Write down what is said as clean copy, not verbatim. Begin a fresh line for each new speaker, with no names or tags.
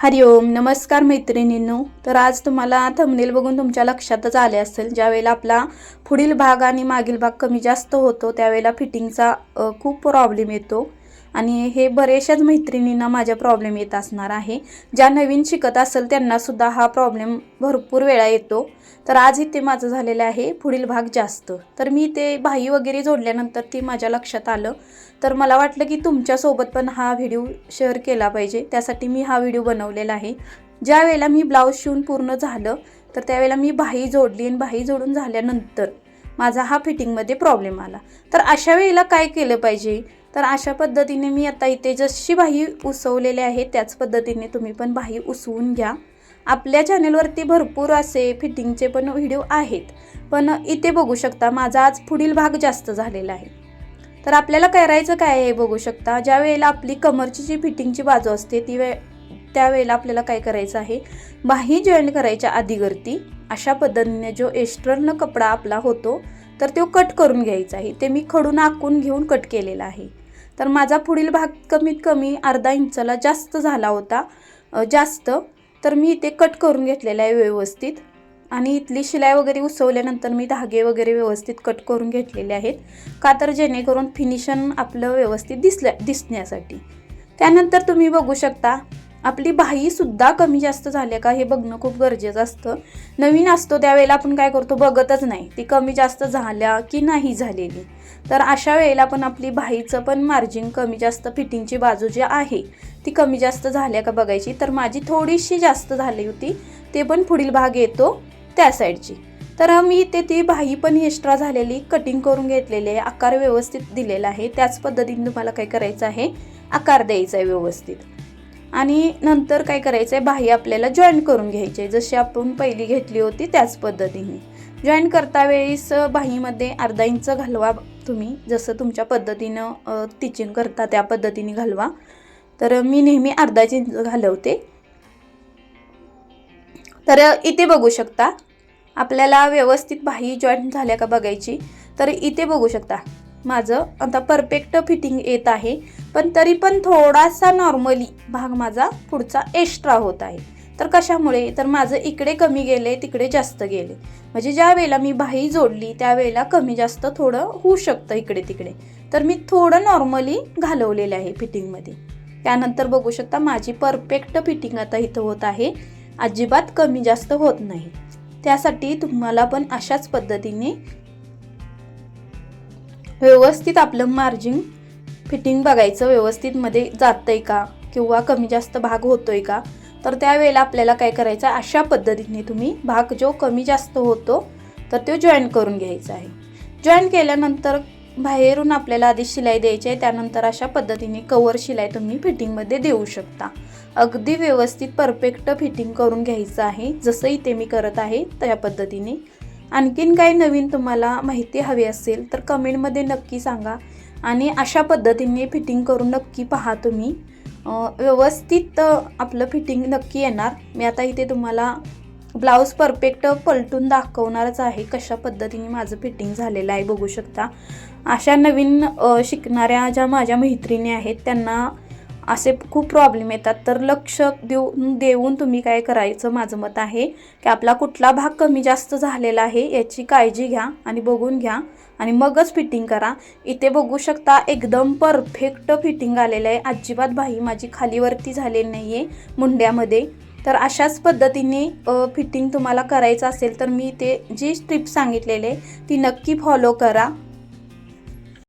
हरिओम नमस्कार मैत्रिणींनो। तर आज तुम्हाला थंबनेल बघून तुमच्या लक्षातच आले असेल, ज्यावेळेला आपला पुढील भाग आणि मागील भाग कमी जास्त होतो त्यावेळेला फिटिंगचा खूप प्रॉब्लेम येतो आणि हे बरेचशाच मैत्रिणींना माझा प्रॉब्लेम येत असणार आहे। ज्या नवीन शिकत असेल त्यांना सुद्धा हा प्रॉब्लेम भरपूर वेळा येतो। तर आज इथे माझं झालेलं आहे पुढील भाग जास्त, तर मी ते बाही वगैरे जोडल्यानंतर ती माझ्या लक्षात आलं, तर मला वाटलं की तुमच्यासोबत पण हा व्हिडिओ शेअर केला पाहिजे, त्यासाठी मी हा व्हिडिओ बनवलेला आहे। ज्या वेळेला मी ब्लाऊज शिवून पूर्ण झालं तर त्यावेळेला मी बाही जोडली आणि बाही जोडून झाल्यानंतर माझा हा फिटिंगमध्ये प्रॉब्लेम आला। तर अशा वेळेला काय केलं पाहिजे, तर अशा पद्धतीने मी आता इथे जशी बाही उसवलेली आहे त्याच पद्धतीने तुम्ही पण बाही उसवून घ्या। आपल्या चॅनलवरती भरपूर असे फिटिंगचे पण व्हिडिओ आहेत, पण इथे बघू शकता माझा आज पुढील भाग जास्त झालेला आहे। तर आपल्याला करायचं काय आहे बघू शकता, ज्या वेळेला आपली कमरची जी फिटिंगची बाजू असते त्यावेळेला आपल्याला काय करायचं आहे, बाही जॉईन करायच्या आधीवरती अशा पद्धतीने जो एक्स्टर्नल कपडा आपला होतो तर तो कट करून घ्यायचा आहे। ते मी खडून आखून घेऊन कट केलेला आहे। तर माझा पुढील भाग कमीत कमी अर्धा इंचाला जास्त झाला होता जास्त, तर मी ते कट करून घेतलेला आहे व्यवस्थित। आणि इथली शिलाई वगैरे उसवल्यानंतर मी धागे वगैरे व्यवस्थित कट करून घेतलेले आहेत, का तर जेणेकरून फिनिशन आपलं व्यवस्थित दिसण्यासाठी। त्यानंतर तुम्ही बघू शकता आपली बाही सुद्धा कमी जास्त झाले का हे बघणं खूप गरजेचं असतं। नवीन असतो त्यावेळेला आपण काय करतो, बघतच नाही ती कमी जास्त झाल्या की नाही झालेली। तर अशा वेळेला आपण आपली बाहीचं पण मार्जिन कमी जास्त, फिटिंगची बाजू जी आहे ती कमी जास्त झाल्या का बघायची। तर माझी थोडीशी जास्त झाली होती, ते पण पुढील भाग येतो त्या साईडची। तर मी इथे ती बाही पण एक्स्ट्रा झालेली कटिंग करून घेतलेली आहे, आकार व्यवस्थित दिलेला आहे। त्याच पद्धतीने तुम्हाला काय करायचं आहे, आकार द्यायचा आहे व्यवस्थित। आणि नंतर काय करायचं आहे, बाही आपल्याला जॉईन करून घ्यायची आहे, जशी आपण पहिली घेतली होती त्याच पद्धतीने। जॉईन करता वेळेस बाहीमध्ये अर्धा इंच घालवा तुम्ही, जसं तुमच्या पद्धतीनं स्टिचिंग करता त्या पद्धतीने घालवा। तर मी नेहमी अर्धा इंच घालवते। तर इथे बघू शकता आपल्याला व्यवस्थित बाही जॉईन झाल्या का बघायची। तर इथे बघू शकता माझं आता परफेक्ट फिटिंग येत आहे, पण तरी पण थोडासा नॉर्मली भाग माझा पुढचा एक्स्ट्रा होत आहे। तर कशामुळे, तर माझं इकडे कमी गेले तिकडे जास्त गेले, म्हणजे ज्या वेळेला मी बाही जोडली त्यावेळेला कमी जास्त थोडं होऊ शकतं इकडे तिकडे। तर मी थोडं नॉर्मली घालवलेलं आहे फिटिंगमध्ये। त्यानंतर बघू शकता माझी परफेक्ट फिटिंग आता इथं होत आहे, अजिबात कमी जास्त होत नाही। त्यासाठी तुम्हाला पण अशाच पद्धतीने व्यवस्थित आपलं मार्जिन फिटिंग बघायचं, व्यवस्थित मध्ये जातंय का किंवा कमी जास्त भाग होतोय का। तर त्यावेळेला आपल्याला काय करायचं, अशा पद्धतीने तुम्ही भाग जो कमी जास्त होतो तर तो जॉईन करून घ्यायचा आहे। जॉईन केल्यानंतर बाहेरून आपल्याला आधी शिलाई द्यायची आहे, त्यानंतर अशा पद्धतीने कवर शिलाई तुम्ही फिटिंगमध्ये देऊ शकता। अगदी व्यवस्थित परफेक्ट फिटिंग करून घ्यायचं आहे, जसं इथे मी करत आहे त्या पद्धतीने। आणखीन काही नवीन तुम्हाला माहिती हवी असेल तर कमेंटमध्ये नक्की सांगा, आणि अशा पद्धतीने फिटिंग करून नक्की पहा तुम्ही, व्यवस्थित आपलं फिटिंग नक्की येणार। मी आता इथे तुम्हाला ब्लाऊज परफेक्ट पलटून दाखवणारच आहे, कशा पद्धतीने माझं फिटिंग झालेलं आहे बघू शकता। अशा नवीन शिकणाऱ्या ज्या माझ्या मैत्रिणी आहेत त्यांना असे खूप प्रॉब्लेम येतात, तर लक्ष देऊन तुम्ही काय करायचं, माझं मत आहे की आपला कुठला भाग कमी जास्त झालेला आहे याची काळजी घ्या आणि बघून घ्या आणि मगच फिटिंग करा। इथे बघू शकता एकदम परफेक्ट फिटिंग आलेलं आहे, अजिबात बाही माझी खालीवरती झालेली नाही आहे मुंड्यामध्ये। तर अशाच पद्धतीने फिटिंग तुम्हाला करायचं असेल तर मी ते जी टिप्स सांगितलेले ती नक्की फॉलो करा